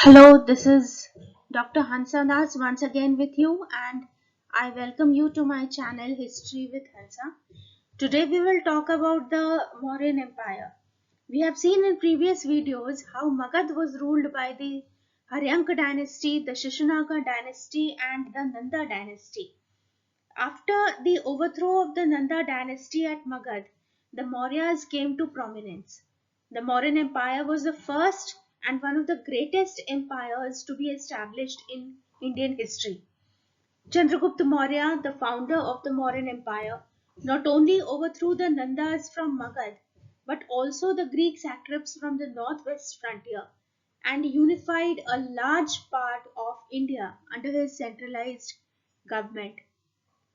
Hello, this is Dr. Hansanas once again with you, and I welcome you to my channel History with Hansa. Today we will talk about the Mauryan Empire. We have seen in previous videos how Magad was ruled by the Haryanka dynasty, the Shishunaka dynasty, and the Nanda dynasty. After the overthrow of the Nanda dynasty at Magad, the Mauryas came to prominence. The Mauryan Empire was the first and one of the greatest empires to be established in Indian history. Chandragupta Maurya, the founder of the Mauryan Empire, not only overthrew the Nandas from Magad, but also the Greek satraps from the northwest frontier and unified a large part of India under his centralized government.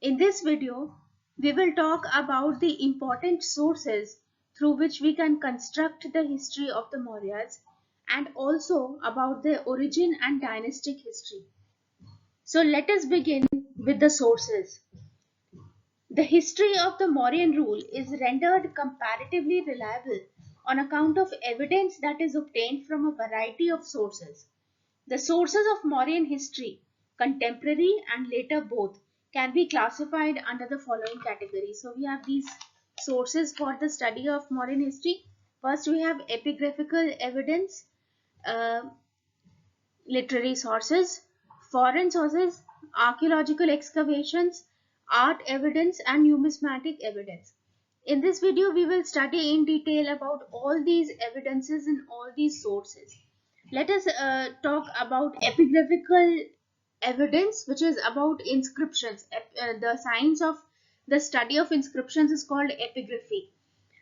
In this video, we will talk about the important sources through which we can construct the history of the Mauryas and also about their origin and dynastic history. So let us begin with the sources. The history of the Mauryan rule is rendered comparatively reliable on account of evidence that is obtained from a variety of sources. The sources of Mauryan history, contemporary and later both, can be classified under the following categories. So we have these sources for the study of Mauryan history. First, we have epigraphical evidence, uh, literary sources, foreign sources, archaeological excavations, art evidence, and numismatic evidence. In this video, we will study in detail about all these evidences and all these sources. Let us talk about epigraphical evidence, which is about inscriptions. The science of the study of inscriptions is called epigraphy.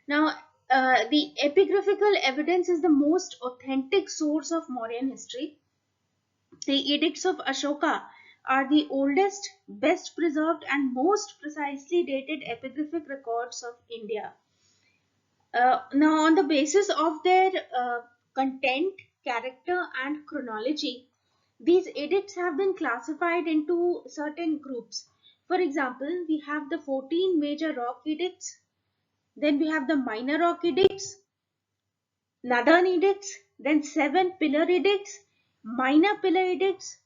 Now, the epigraphical evidence is the most authentic source of Mauryan history. The edicts of Ashoka are the oldest, best preserved, and most precisely dated epigraphic records of India. Now, on the basis of their content, character, and chronology, these edicts have been classified into certain groups. For example, we have the 14 major rock edicts, then we have the minor rock edicts, Northern edicts, then 7 pillar edicts, minor pillar edicts,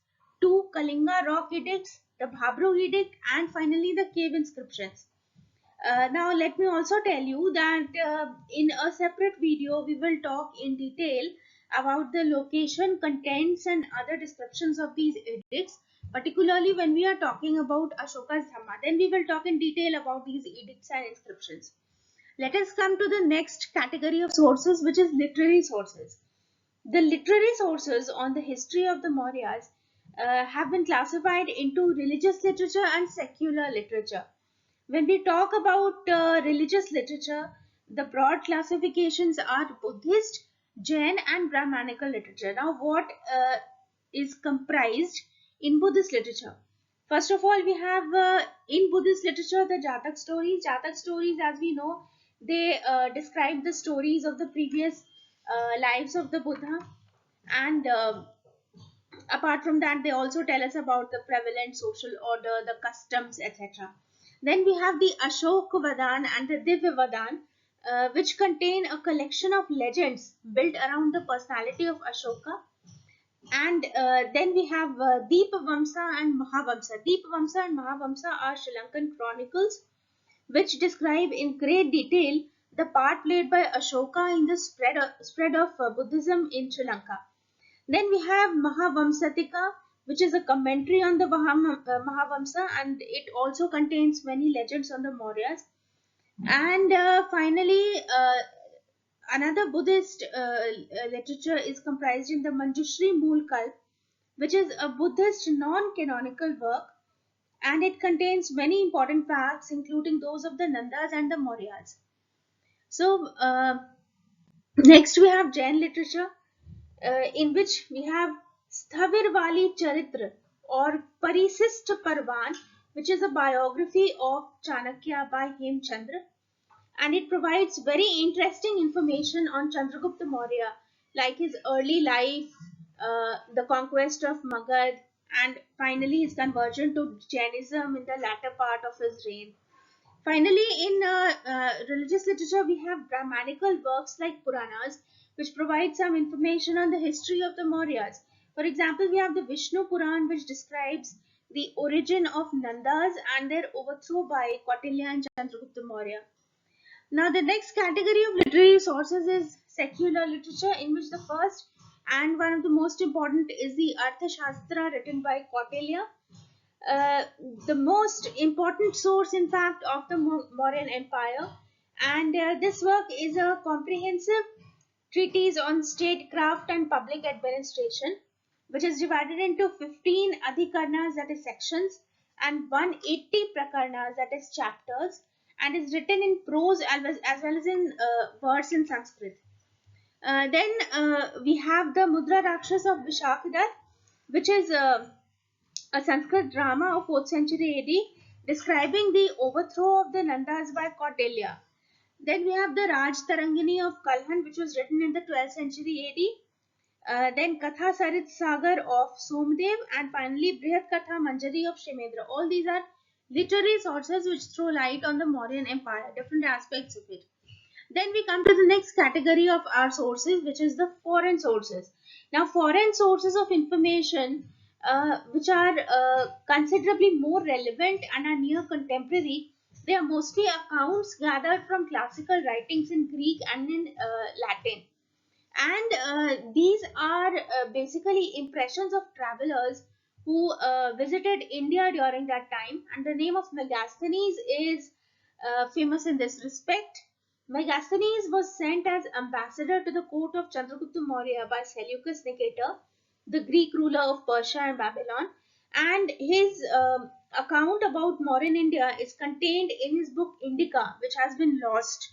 2 Kalinga rock edicts, the Bhabru edict, and finally the cave inscriptions. Now let me also tell you that in a separate video we will talk in detail about the location, contents, and other descriptions of these edicts, particularly when we are talking about Ashoka's Dhamma. Then we will talk in detail about these edicts and inscriptions. Let us come to the next category of sources, which is literary sources. The literary sources on the history of the Mauryas have been classified into religious literature and secular literature. When we talk about religious literature, the broad classifications are Buddhist, Jain, and Brahmanical literature. Now, what is comprised in Buddhist literature? First of all, we have in Buddhist literature the Jatak stories. Jatak stories, as we know, they describe the stories of the previous lives of the Buddha, and apart from that, they also tell us about the prevalent social order, the customs, etc. Then we have the Ashok Vadan and the Divya Vadan, which contain a collection of legends built around the personality of Ashoka. And then we have Deepa Vamsa and Mahavamsa. Deepa Vamsa and Mahavamsa are Sri Lankan chronicles which describe in great detail the part played by Ashoka in the spread of Buddhism in Sri Lanka. Then we have Mahavamsatika, which is a commentary on the Mahavamsa, and it also contains many legends on the Mauryas. And finally, another Buddhist literature is comprised in the Manjushri Moolkalp, which is a Buddhist non-canonical work, and it contains many important facts, including those of the Nandas and the Mauryas. So, next we have Jain literature, in which we have Sthavirvali Charitra or Parisist Parvan, which is a biography of Chanakya by Hemchandra, and it provides very interesting information on Chandragupta Maurya, like his early life, the conquest of Magad, and finally his conversion to Jainism in the latter part of his reign. Finally, in religious literature, we have Brahmanical works like Puranas, which provide some information on the history of the Mauryas. For example, we have the Vishnu Puran, which describes the origin of Nandas and their overthrow by Kautilya and Chandragupta Maurya. Now, the next category of literary sources is secular literature, in which the first and one of the most important is the Arthashastra written by Kautilya. Uh, the most important source, in fact, of the Mauryan Empire. And this work is a comprehensive treatise on statecraft and public administration, which is divided into 15 adhikarnas, that is sections, and 180 prakarnas, that is chapters, and is written in prose as well as in verse in Sanskrit. Then we have the Mudra Rakshas of Vishakadar, which is a Sanskrit drama of 4th century AD describing the overthrow of the Nandas by Kautilya. Then we have the Raj Tarangini of Kalhan, which was written in the 12th century AD. Then Katha Sarit Sagar of Somdev, and finally Brihat Katha Manjari of Shemendra. All these are literary sources which throw light on the Mauryan Empire, different aspects of it. Then we come to the next category of our sources, which is the foreign sources. Now, foreign sources of information, which are considerably more relevant and are near contemporary, they are mostly accounts gathered from classical writings in Greek and in Latin. And these are basically impressions of travelers who visited India during that time. And the name of Megasthenes is famous in this respect. Megasthenes was sent as ambassador to the court of Chandragupta Maurya by Seleucus Nicator, the Greek ruler of Persia and Babylon. And his account about Mauryan India is contained in his book Indica, which has been lost,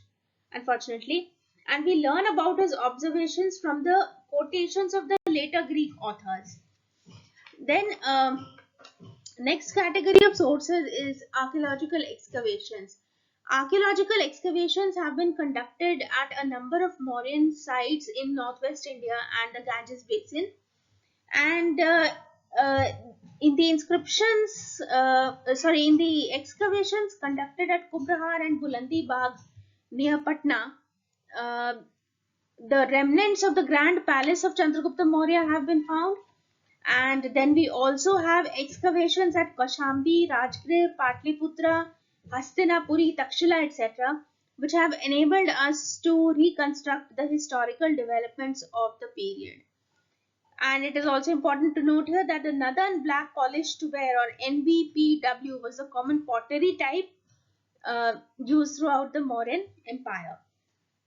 unfortunately. And we learn about his observations from the quotations of the later Greek authors. Then, next category of sources is archaeological excavations. Archaeological excavations have been conducted at a number of Mauryan sites in northwest India and the Ganges Basin. And in the in the excavations conducted at Kubrahar and Bulandi Bagh near Patna, uh, the remnants of the grand palace of Chandragupta Maurya have been found. And then we also have excavations at Kaushambi, Rajgriha, Patliputra, Hastinapuri, Takshila, etc., which have enabled us to reconstruct the historical developments of the period. And it is also important to note here that the Nadan black polished ware, or NBPW, was a common pottery type used throughout the Mauryan Empire.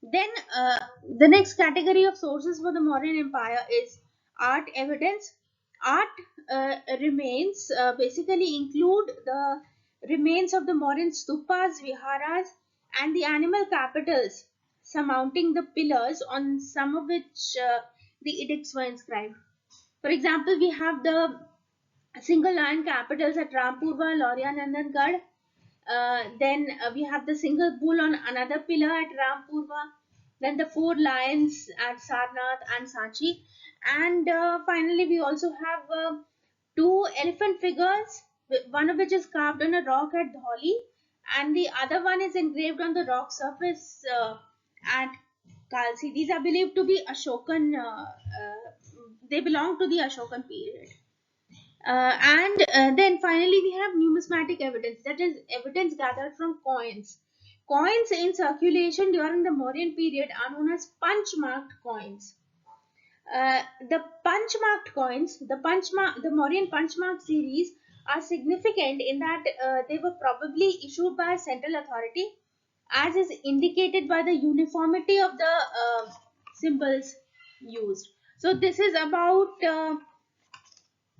Then the next category of sources for the Mauryan Empire is art evidence. Art remains basically include the remains of the Mauryan stupas, viharas, and the animal capitals surmounting the pillars on some of which the edicts were inscribed. For example, we have the single lion capitals at Rampurva, Laurya, Nandangad. Then we have the single bull on another pillar at Rampurva. Then the 4 lions at Sarnath and Sanchi. And finally, we also have 2 elephant figures, one of which is carved on a rock at Dholi, and the other one is engraved on the rock surface at Kalsi. These are believed to be Ashokan, they belong to the Ashokan period. And then finally we have numismatic evidence, that is evidence gathered from coins. Coins in circulation during the Mauryan period are known as punch marked coins. The punch marked coins, the Mauryan punch mark series, are significant in that they were probably issued by a central authority, as is indicated by the uniformity of the symbols used. So this is about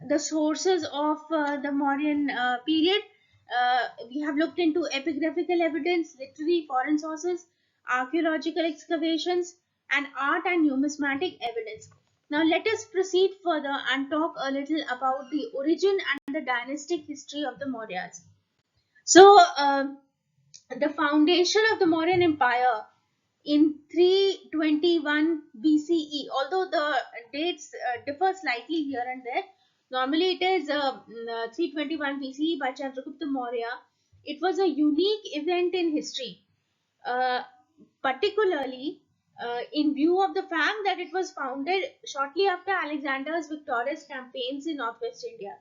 the sources of the Mauryan period. We have looked into epigraphical evidence, literary foreign sources, archaeological excavations, and art and numismatic evidence. Now let us proceed further and talk a little about the origin and the dynastic history of the Mauryas. So the foundation of the Mauryan Empire in 321 BCE, although the dates differ slightly here and there. Normally it is 321 BCE by Chandragupta Maurya. It was a unique event in history. Particularly, in view of the fact that it was founded shortly after Alexander's victorious campaigns in northwest India.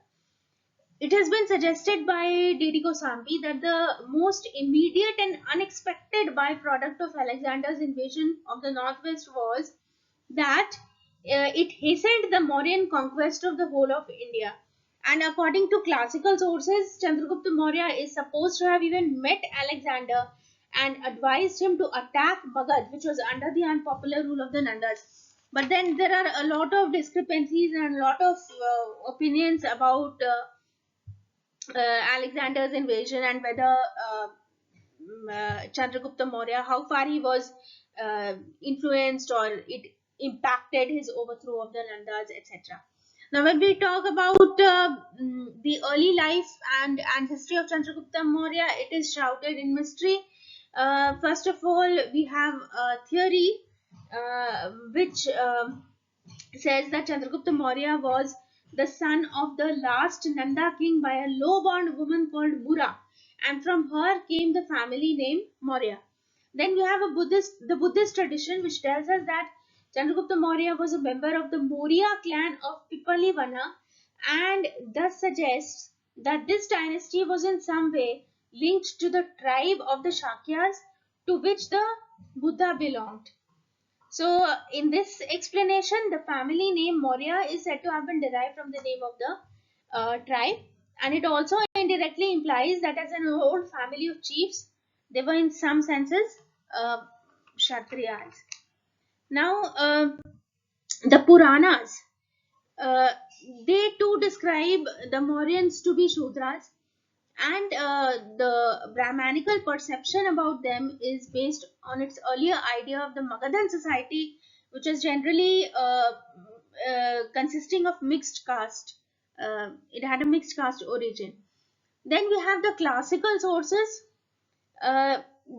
It has been suggested by D.D. Kosambi that the most immediate and unexpected byproduct of Alexander's invasion of the northwest was that it hastened the Mauryan conquest of the whole of India. And according to classical sources, Chandragupta Maurya is supposed to have even met Alexander and advised him to attack Magad, which was under the unpopular rule of the Nandas. But then there are a lot of discrepancies and a lot of opinions about Alexander's invasion and whether Chandragupta Maurya, how far he was influenced or it impacted his overthrow of the Nandas, etc. Now, when we talk about the early life and history of Chandragupta Maurya, it is shrouded in mystery. First of all, we have a theory which says that Chandragupta Maurya was the son of the last Nanda king by a low-born woman called Mura, and from her came the family name Maurya. Then we have the Buddhist tradition, which tells us that Chandragupta Maurya was a member of the Maurya clan of Pipalivana, and thus suggests that this dynasty was in some way linked to the tribe of the Shakyas to which the Buddha belonged. So, in this explanation, the family name Maurya is said to have been derived from the name of the tribe, and it also indirectly implies that as an old family of chiefs, they were in some senses Kshatriyas. Now, the Puranas, they too describe the Mauryans to be Shudras, and the Brahmanical perception about them is based on its earlier idea of the Magadhan society, which is generally consisting of mixed caste. It had a mixed caste origin. Then we have the classical sources.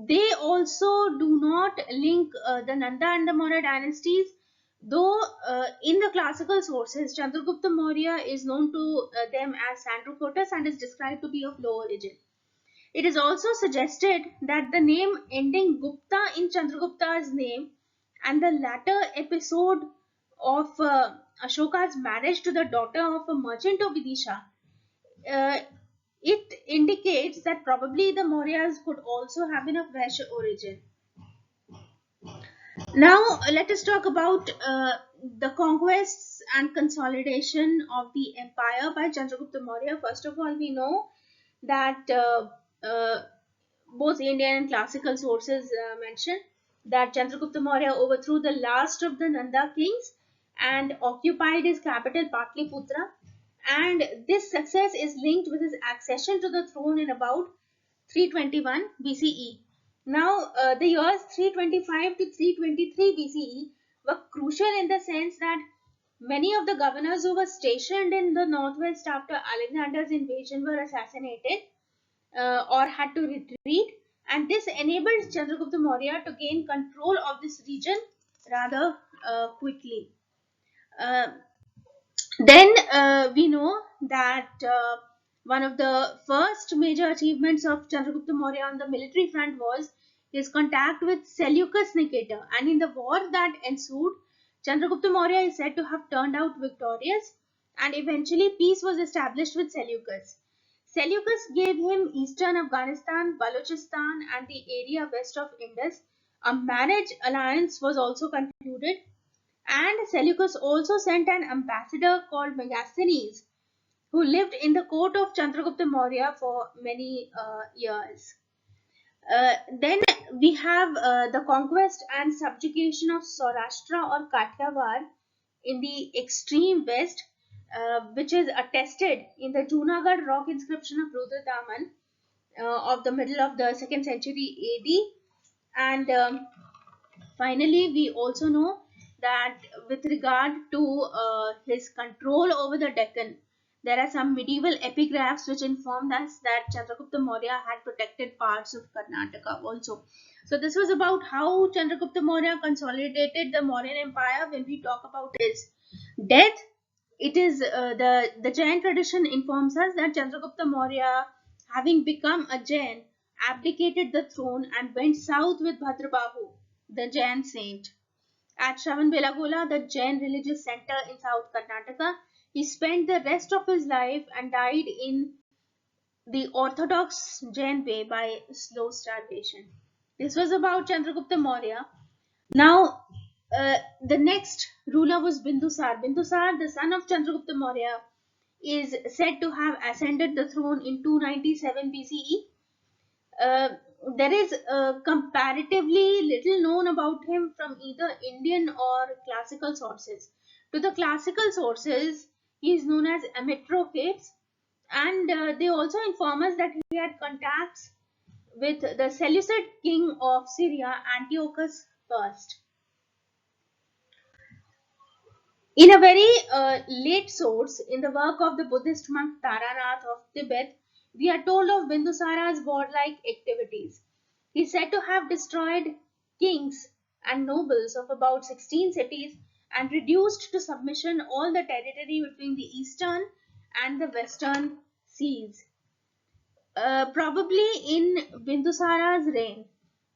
They also do not link the Nanda and the Maurya dynasties, though in the classical sources, Chandragupta Maurya is known to them as Sandrocotus and is described to be of low origin. It is also suggested that the name ending Gupta in Chandragupta's name and the latter episode of Ashoka's marriage to the daughter of a merchant of Vidisha, it indicates that probably the Mauryas could also have been of Vaishya origin. Now, let us talk about the conquests and consolidation of the empire by Chandragupta Maurya. First of all, we know that both Indian and classical sources mention that Chandragupta Maurya overthrew the last of the Nanda kings and occupied his capital Patliputra, and this success is linked with his accession to the throne in about 321 BCE. Now, the years 325 to 323 BCE were crucial in the sense that many of the governors who were stationed in the northwest after Alexander's invasion were assassinated or had to retreat, and this enabled Chandragupta Maurya to gain control of this region rather quickly. Then we know that one of the first major achievements of Chandragupta Maurya on the military front was his contact with Seleucus Nicator, and in the war that ensued, Chandragupta Maurya is said to have turned out victorious, and eventually peace was established with Seleucus. Seleucus gave him eastern Afghanistan, Balochistan, and the area west of Indus. A marriage alliance was also concluded, and Seleucus also sent an ambassador called Megasthenes, who lived in the court of Chandragupta Maurya for many years. Then we have the conquest and subjugation of Saurashtra or Kathiawar in the extreme west, which is attested in the Junagadh rock inscription of Rudradaman of the middle of the 2nd century AD. And finally, we also know that with regard to his control over the Deccan, there are some medieval epigraphs which inform us that Chandragupta Maurya had protected parts of Karnataka also. So this was about how Chandragupta Maurya consolidated the Mauryan Empire. When we talk about his death, it is the Jain tradition informs us that Chandragupta Maurya, having become a Jain, abdicated the throne and went south with Bhadrabahu, the Jain saint. at Shravanbelagola, the Jain religious center in South Karnataka. He spent the rest of his life and died in the orthodox Jain way by slow starvation. This was about Chandragupta Maurya. Now, the next ruler was Bindusar. Bindusar, the son of Chandragupta Maurya, is said to have ascended the throne in 297 BCE. Uh, there is comparatively little known about him from either Indian or classical sources. To the classical sources, he is known as Amitrophates, and they also inform us that he had contacts with the Seleucid king of Syria, Antiochus I. In a very late source, in the work of the Buddhist monk Taranath of Tibet, we are told of Bindusara's warlike activities. He is said to have destroyed kings and nobles of about 16 cities and reduced to submission all the territory between the eastern and the western seas. Probably in Bindusara's reign,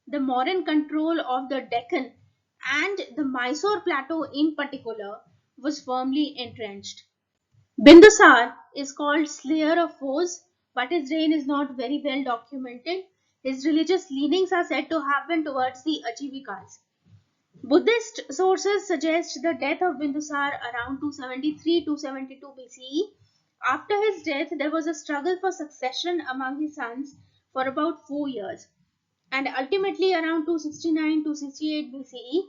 the Mauryan control of the Deccan and the Mysore plateau in particular was firmly entrenched. Bindusar is called slayer of foes, but his reign is not very well documented. His religious leanings are said to have been towards the Ajivikas. Buddhist sources suggest the death of Bindusar around 273-272 BCE. After his death, there was a struggle for succession among his sons for about 4 years, and ultimately around 269-268 BCE,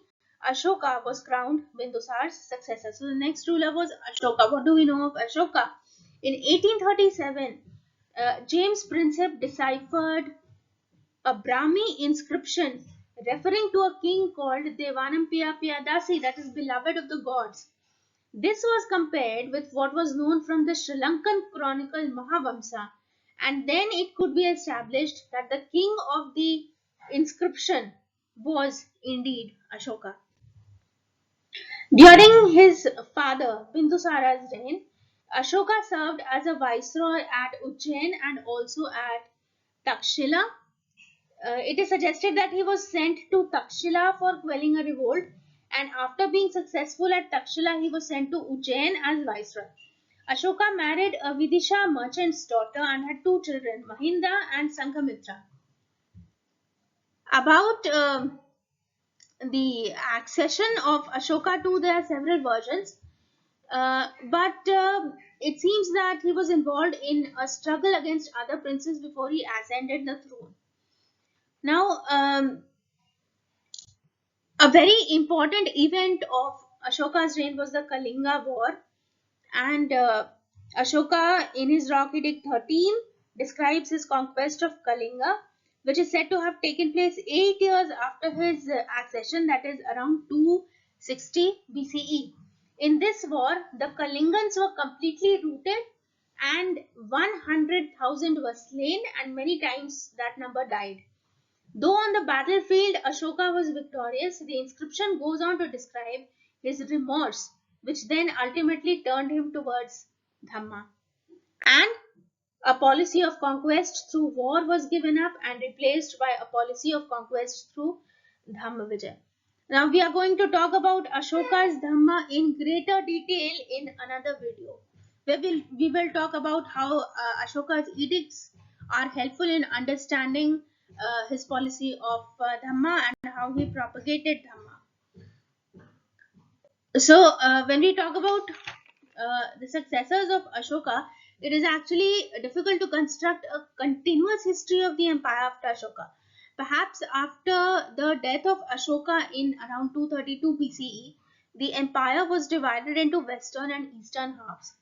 Ashoka was crowned Bindusar's successor. So the next ruler was Ashoka. What do we know of Ashoka? In 1837, James Prinsep deciphered a Brahmi inscription referring to a king called Devanampiya Piyadasi, that is beloved of the gods. This was compared with what was known from the Sri Lankan chronicle Mahavamsa, and then it could be established that the king of the inscription was indeed Ashoka. During his father Bindusara's reign, Ashoka served as a viceroy at Ujjain and also at Takshila. It is suggested that he was sent to Takshila for quelling a revolt, and after being successful at Takshila, he was sent to Ujjain as viceroy. Ashoka married a Vidisha merchant's daughter and had two children, Mahinda and Sanghamitra. About the accession of Ashoka to, there are several versions, but it seems that he was involved in a struggle against other princes before he ascended the throne. Now, a very important event of Ashoka's reign was the Kalinga War, and Ashoka, in his Rock Edict 13, describes his conquest of Kalinga, which is said to have taken place 8 years after his accession, that is around 260 BCE. In this war, the Kalingans were completely routed, and 100,000 were slain, and many times that number died. Though on the battlefield Ashoka was victorious, the inscription goes on to describe his remorse, which then ultimately turned him towards Dhamma. And a policy of conquest through war was given up and replaced by a policy of conquest through Dhamma Vijay. Now we are going to talk about Ashoka's Dhamma in greater detail in another video, where we will talk about how Ashoka's edicts are helpful in understanding his policy of Dhamma and how he propagated Dhamma. So when we talk about the successors of Ashoka, it is actually difficult to construct a continuous history of the empire after Ashoka. Perhaps after the death of Ashoka in around 232 BCE, the empire was divided into western and eastern halves.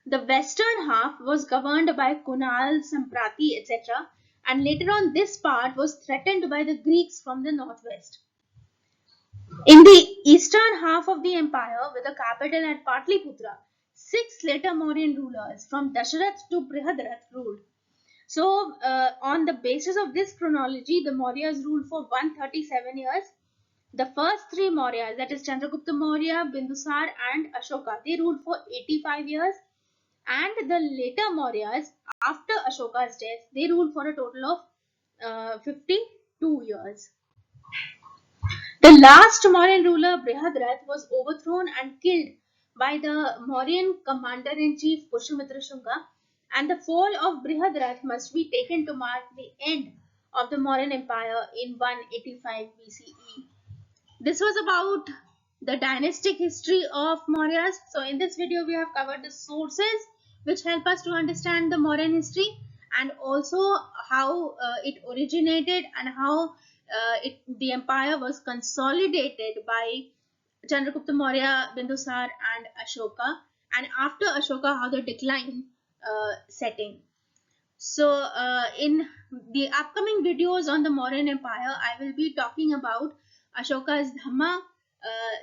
The western half was governed by Kunal, Samprati, etc., and later on this part was threatened by the Greeks from the northwest. In the eastern half of the empire, with a capital at Patliputra, 6 later Mauryan rulers from Dasharath to Brihadarath ruled. So, on the basis of this chronology, the Mauryas ruled for 137 years. The first three Mauryas, that is Chandragupta Maurya, Bindusar, and Ashoka, they ruled for 85 years. And the later Mauryas, after Ashoka's death, they ruled for a total of 52 years. The last Mauryan ruler, Brihadrath, was overthrown and killed by the Mauryan commander-in-chief Pushyamitra Shunga, and the fall of Brihadrath must be taken to mark the end of the Mauryan Empire in 185 BCE. This was about the dynastic history of Mauryas. So in this video we have covered the sources which help us to understand the Mauryan history, and also how it originated and how the empire was consolidated by Chandragupta Maurya, Bindusara and Ashoka, and after Ashoka how the decline setting. So, in the upcoming videos on the Mauryan Empire, I will be talking about Ashoka's Dhamma,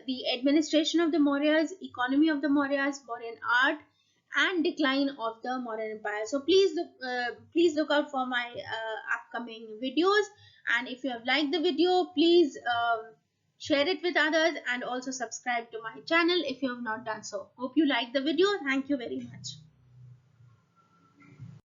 the administration of the Mauryas, economy of the Mauryas, Mauryan art, and decline of the Mauryan Empire. So, please look out for my upcoming videos. And if you have liked the video, please share it with others and also subscribe to my channel if you have not done so. Hope you liked the video. Thank you very much.